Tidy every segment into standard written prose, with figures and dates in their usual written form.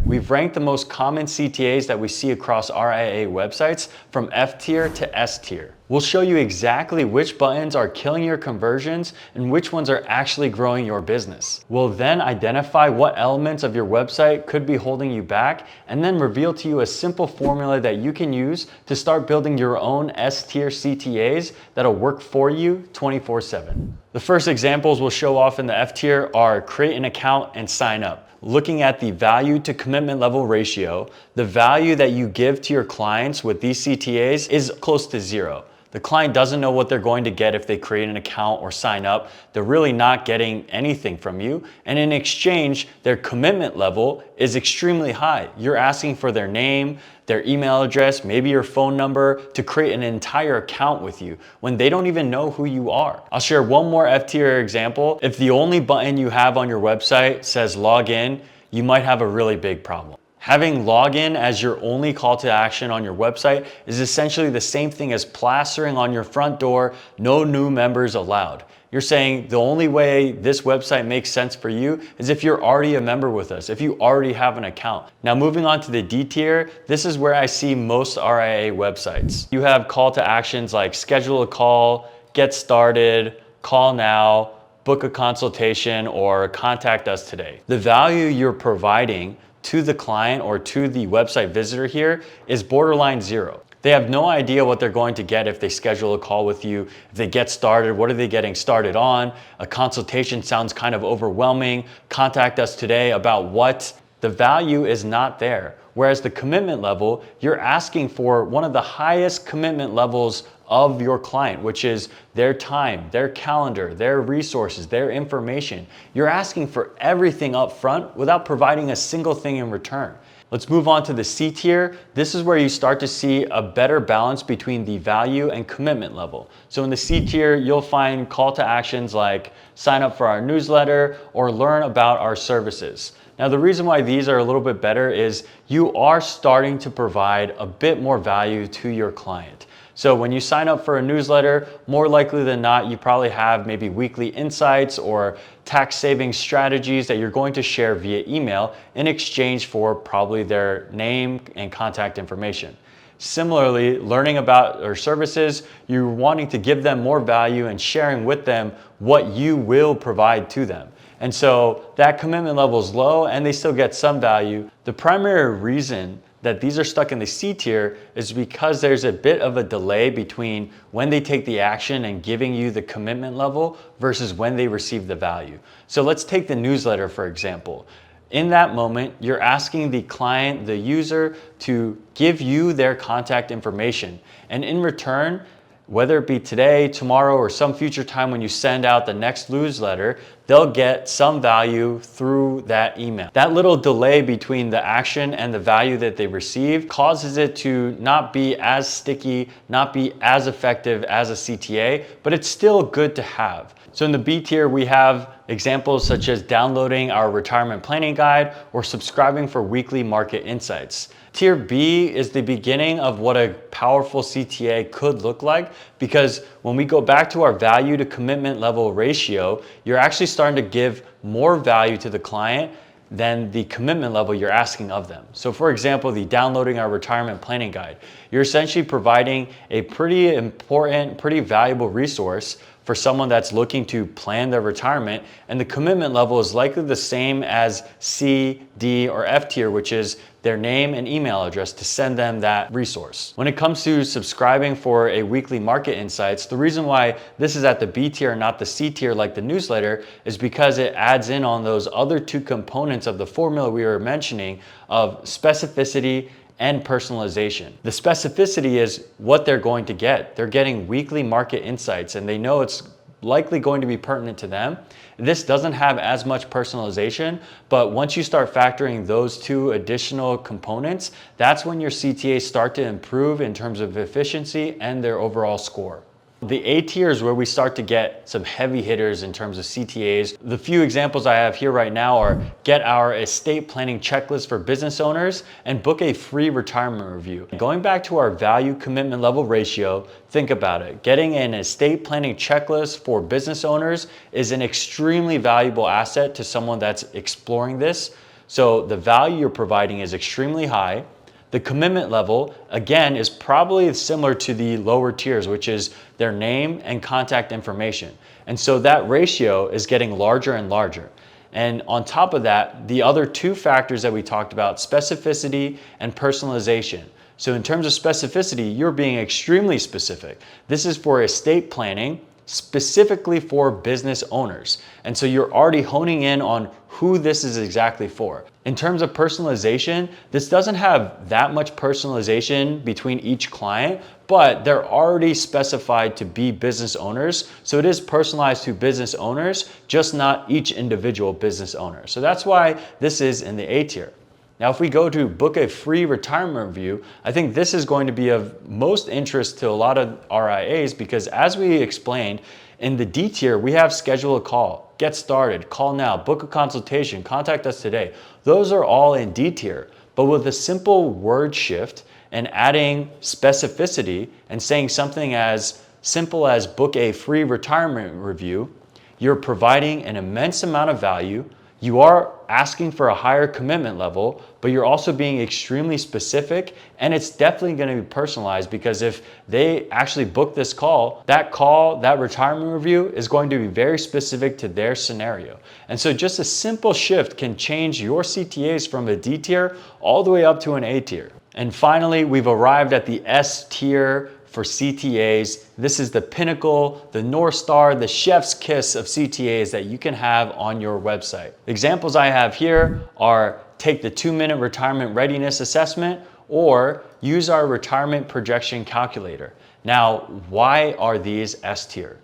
we've ranked the most common CTAs that we see across RIA websites from F-Tier to S-Tier. We'll show you exactly which buttons are killing your conversions and which ones are actually growing your business. We'll then identify what elements of your website could be holding you back and then reveal to you a simple formula that you can use to start building your own S-Tier CTAs that'll work for you 24/7. The first examples we'll show off in the F-Tier are create an account and sign up. Looking at the value to commitment level ratio, the value that you give to your clients with these CTAs is close to 0. The client doesn't know what they're going to get if they create an account or sign up. They're really not getting anything from you. And in exchange, their commitment level is extremely high. You're asking for their name, their email address, maybe your phone number to create an entire account with you when they don't even know who you are. I'll share one more F-Tier example. If the only button you have on your website says log in, you might have a really big problem. Having login as your only call to action on your website is essentially the same thing as plastering on your front door, no new members allowed. You're saying the only way this website makes sense for you is if you're already a member with us, if you already have an account. Now moving on to the D tier, this is where I see most RIA websites. You have call to actions like schedule a call, get started, call now, book a consultation, or contact us today. The value you're providing to the client or to the website visitor here is borderline 0. They have no idea what they're going to get if they schedule a call with you. If they get started, what are they getting started on? A consultation sounds kind of overwhelming. Contact us today about what? The value is not there. Whereas the commitment level, you're asking for one of the highest commitment levels of your client, which is their time, their calendar, their resources, their information. You're asking for everything up front without providing a single thing in return. Let's move on to the C tier. This is where you start to see a better balance between the value and commitment level. So in the C tier, you'll find call to actions like sign up for our newsletter or learn about our services. Now, the reason why these are a little bit better is you are starting to provide a bit more value to your client. So when you sign up for a newsletter, more likely than not, you probably have maybe weekly insights or tax saving strategies that you're going to share via email in exchange for probably their name and contact information. Similarly, learning about our services, you're wanting to give them more value and sharing with them what you will provide to them. And so that commitment level is low and they still get some value. The primary reason that these are stuck in the C tier is because there's a bit of a delay between when they take the action and giving you the commitment level versus when they receive the value. So let's take the newsletter, for example. In that moment, you're asking the client, the user, to give you their contact information. And in return, whether it be today, tomorrow, or some future time when you send out the next newsletter, they'll get some value through that email. That little delay between the action and the value that they receive causes it to not be as sticky, not be as effective as a CTA, but it's still good to have. So in the B tier, we have examples such as downloading our retirement planning guide or subscribing for weekly market insights. Tier B is the beginning of what a powerful CTA could look like, because when we go back to our value to commitment level ratio, you're actually starting to give more value to the client than the commitment level you're asking of them. So for example, the downloading our retirement planning guide, you're essentially providing a pretty important, pretty valuable resource for someone that's looking to plan their retirement, and the commitment level is likely the same as C, D, or F tier, which is their name and email address to send them that resource. When it comes to subscribing for a weekly market insights, the reason why this is at the B tier, not the C tier like the newsletter, is because it adds in on those other two components of the formula we were mentioning of specificity and personalization. The specificity is what they're going to get. They're getting weekly market insights and they know it's likely going to be pertinent to them. This doesn't have as much personalization, but once you start factoring those two additional components, that's when your CTAs start to improve in terms of efficiency and their overall score. The A tier is where we start to get some heavy hitters in terms of CTAs. The few examples I have here right now are get our estate planning checklist for business owners and book a free retirement review. Going back to our value commitment level ratio, think about it. Getting an estate planning checklist for business owners is an extremely valuable asset to someone that's exploring this. So the value you're providing is extremely high. The commitment level, again, is probably similar to the lower tiers, which is their name and contact information. And so that ratio is getting larger and larger. And on top of that, the other two factors that we talked about, specificity and personalization. So in terms of specificity, you're being extremely specific. This is for estate planning, specifically for business owners. And so you're already honing in on who this is exactly for. In terms of personalization, this doesn't have that much personalization between each client, but they're already specified to be business owners. So it is personalized to business owners, just not each individual business owner. So that's why this is in the A tier. Now, if we go to book a free retirement review, I think this is going to be of most interest to a lot of RIAs because as we explained, in the D tier, we have schedule a call, get started, call now, book a consultation, contact us today. Those are all in D tier, but with a simple word shift and adding specificity and saying something as simple as book a free retirement review, you're providing an immense amount of value. You are asking for a higher commitment level, but you're also being extremely specific, and it's definitely going to be personalized because if they actually book this call, that retirement review is going to be very specific to their scenario. And so just a simple shift can change your CTAs from a D tier all the way up to an A tier. And finally, we've arrived at the S tier for CTAs. This is the pinnacle, the North Star, the chef's kiss of CTAs that you can have on your website. Examples I have here are take the 2-minute retirement readiness assessment or use our retirement projection calculator. Now, why are these S tier?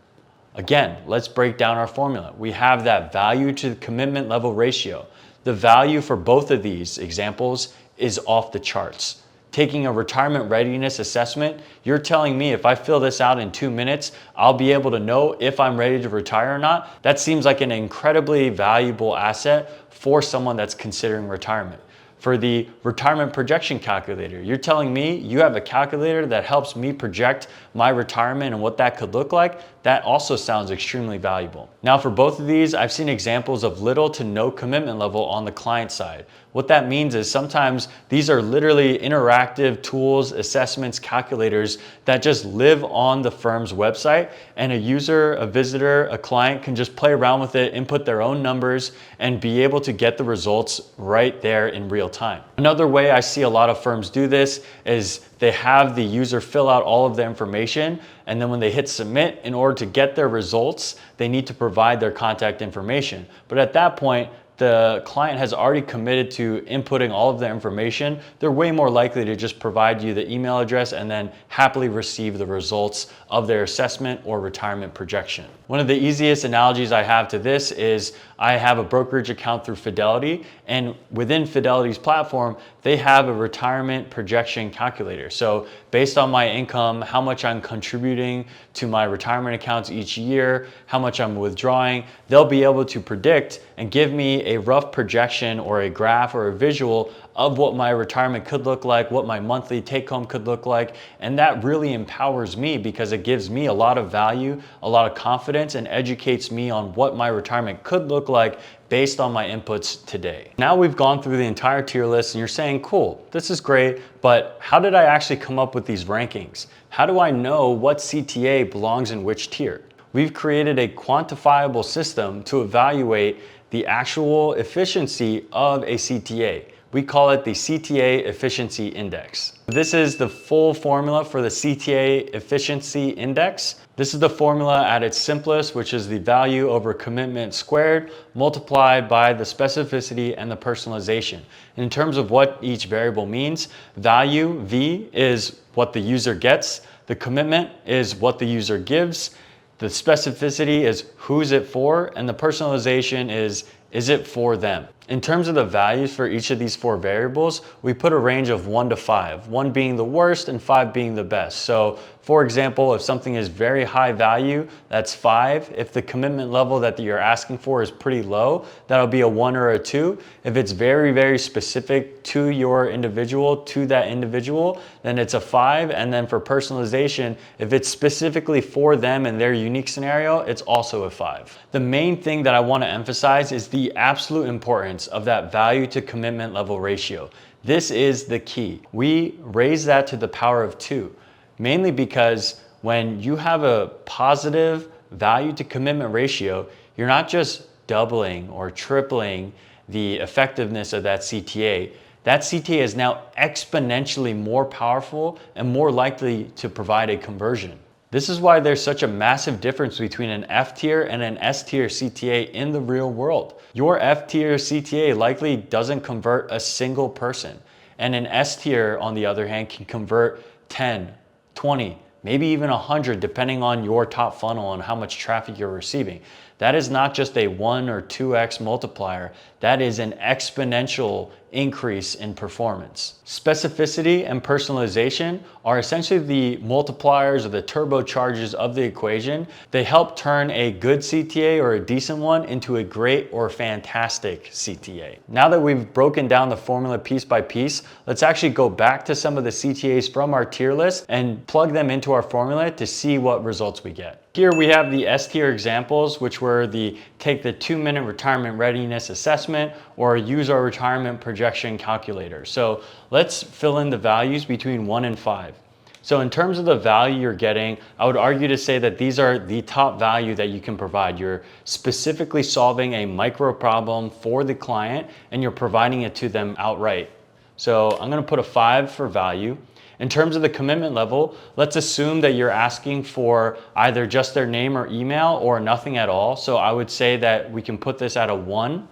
Again, let's break down our formula. We have that value to commitment level ratio. The value for both of these examples is off the charts. Taking a retirement readiness assessment, you're telling me if I fill this out in 2 minutes, I'll be able to know if I'm ready to retire or not. That seems like an incredibly valuable asset for someone that's considering retirement. For the retirement projection calculator, you're telling me you have a calculator that helps me project my retirement and what that could look like. That also sounds extremely valuable. Now for both of these, I've seen examples of little to no commitment level on the client side. What that means is sometimes these are literally interactive tools, assessments, calculators that just live on the firm's website, and a user, a visitor, a client can just play around with it, input their own numbers, and be able to get the results right there in real time. Another way I see a lot of firms do this is they have the user fill out all of the information, and then when they hit submit, in order to get their results, they need to provide their contact information. But at that point, the client has already committed to inputting all of the information. They're way more likely to just provide you the email address and then happily receive the results of their assessment or retirement projection. One of the easiest analogies I have to this is I have a brokerage account through Fidelity, and within Fidelity's platform, they have a retirement projection calculator. So based on my income, how much I'm contributing to my retirement accounts each year, how much I'm withdrawing, they'll be able to predict and give me a rough projection or a graph or a visual of what my retirement could look like, what my monthly take home could look like. And that really empowers me because it gives me a lot of value, a lot of confidence, and educates me on what my retirement could look like based on my inputs today. Now we've gone through the entire tier list and you're saying, cool, this is great, but how did I actually come up with these rankings? How do I know what CTA belongs in which tier? We've created a quantifiable system to evaluate the actual efficiency of a CTA. We call it the CTA Efficiency Index. This is the full formula for the CTA Efficiency Index. This is the formula at its simplest, which is the value over commitment squared multiplied by the specificity and the personalization. In terms of what each variable means, value, V, is what the user gets. The commitment is what the user gives. The specificity is who's it for, and the personalization is it for them? In terms of the values for each of these 4 variables, we put a range of 1 to 5, 1 being the worst and 5 being the best. So for example, if something is very high value, that's 5. If the commitment level that you're asking for is pretty low, that'll be a 1 or a 2. If it's very, very specific to your individual, to that individual, then it's a 5. And then for personalization, if it's specifically for them and their unique scenario, it's also a 5. The main thing that I want to emphasize is the absolute importance importance of that value to commitment level ratio. This is the key. We raise that to the power of 2, mainly because when you have a positive value to commitment ratio, you're not just doubling or tripling the effectiveness of that CTA. That CTA is now exponentially more powerful and more likely to provide a conversion. This is why there's such a massive difference between an F-tier and an S-tier CTA in the real world. Your F-tier CTA likely doesn't convert a single person, and an S-tier, on the other hand, can convert 10, 20, maybe even 100, depending on your top funnel and how much traffic you're receiving. That is not just a 1 or 2x multiplier, that is an exponential increase in performance. Specificity and personalization are essentially the multipliers or the turbochargers of the equation. They help turn a good CTA or a decent one into a great or fantastic CTA. Now that we've broken down the formula piece by piece, let's actually go back to some of the CTAs from our tier list and plug them into our formula to see what results we get. Here we have the S-tier examples, which were the take the 2-minute retirement readiness assessment or use our retirement projection calculator. So let's fill in the values between 1 and 5. So in terms of the value you're getting, I would argue to say that these are the top value that you can provide. You're specifically solving a micro problem for the client and you're providing it to them outright. So I'm gonna put a 5 for value. In terms of the commitment level, let's assume that you're asking for either just their name or email or nothing at all. So I would say that we can put this at a 1.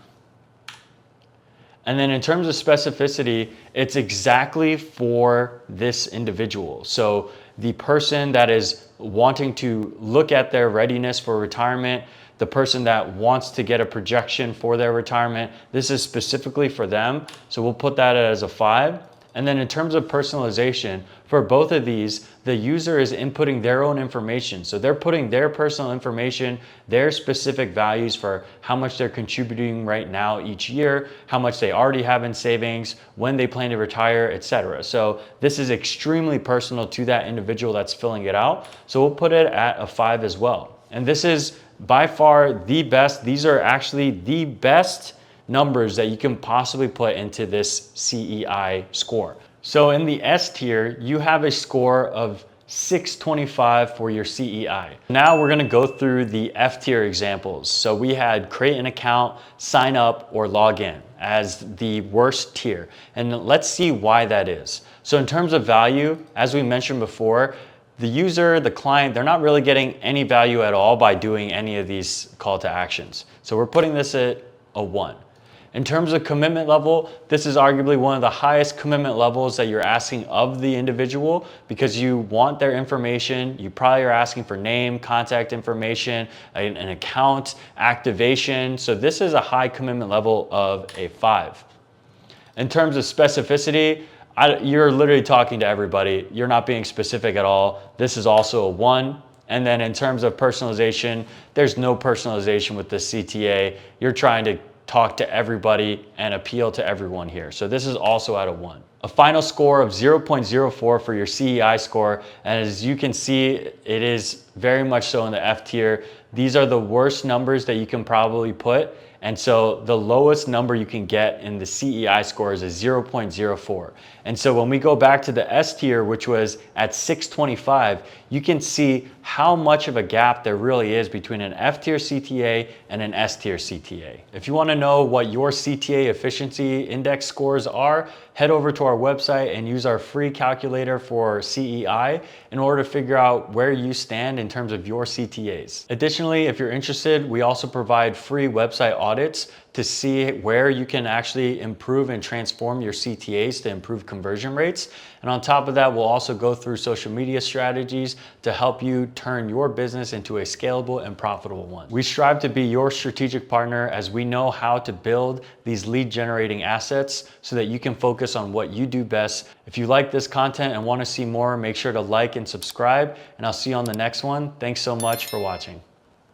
And then in terms of specificity, it's exactly for this individual. So the person that is wanting to look at their readiness for retirement, the person that wants to get a projection for their retirement, this is specifically for them. So we'll put that as a 5. And then in terms of personalization, for both of these, the user is inputting their own information. So they're putting their personal information, their specific values for how much they're contributing right now each year, how much they already have in savings, when they plan to retire, etc. So this is extremely personal to that individual that's filling it out. So we'll put it at a 5 as well. And this is by far the best. These are actually the best numbers that you can possibly put into this CEI score. So in the S tier, you have a score of 625 for your CEI. Now we're gonna go through the F tier examples. So we had create an account, sign up, or log in as the worst tier. And let's see why that is. So in terms of value, as we mentioned before, the user, the client, they're not really getting any value at all by doing any of these call to actions. So we're putting this at a 1. In terms of commitment level, this is arguably one of the highest commitment levels that you're asking of the individual because you want their information. You probably are asking for name, contact information, an account, activation. So this is a high commitment level of a 5. In terms of specificity, you're literally talking to everybody. You're not being specific at all. This is also a 1. And then in terms of personalization, there's no personalization with the CTA. You're trying to talk to everybody and appeal to everyone here. So this is also at a 1. A final score of 0.04 for your CEI score. And as you can see, it is very much so in the F tier. These are the worst numbers that you can probably put. And so the lowest number you can get in the CEI score is a 0.04. And so when we go back to the S tier, which was at 625, you can see how much of a gap there really is between an F tier CTA and an S tier CTA. If you want to know what your CTA efficiency index scores are, head over to our website and use our free calculator for CEI in order to figure out where you stand in terms of your CTAs. Additionally, if you're interested, we also provide free website audits to see where you can actually improve and transform your CTAs to improve conversion rates. And on top of that, we'll also go through social media strategies to help you turn your business into a scalable and profitable one. We strive to be your strategic partner as we know how to build these lead generating assets so that you can focus on what you do best. If you like this content and want to see more, make sure to like and subscribe, and I'll see you on the next one. Thanks so much for watching.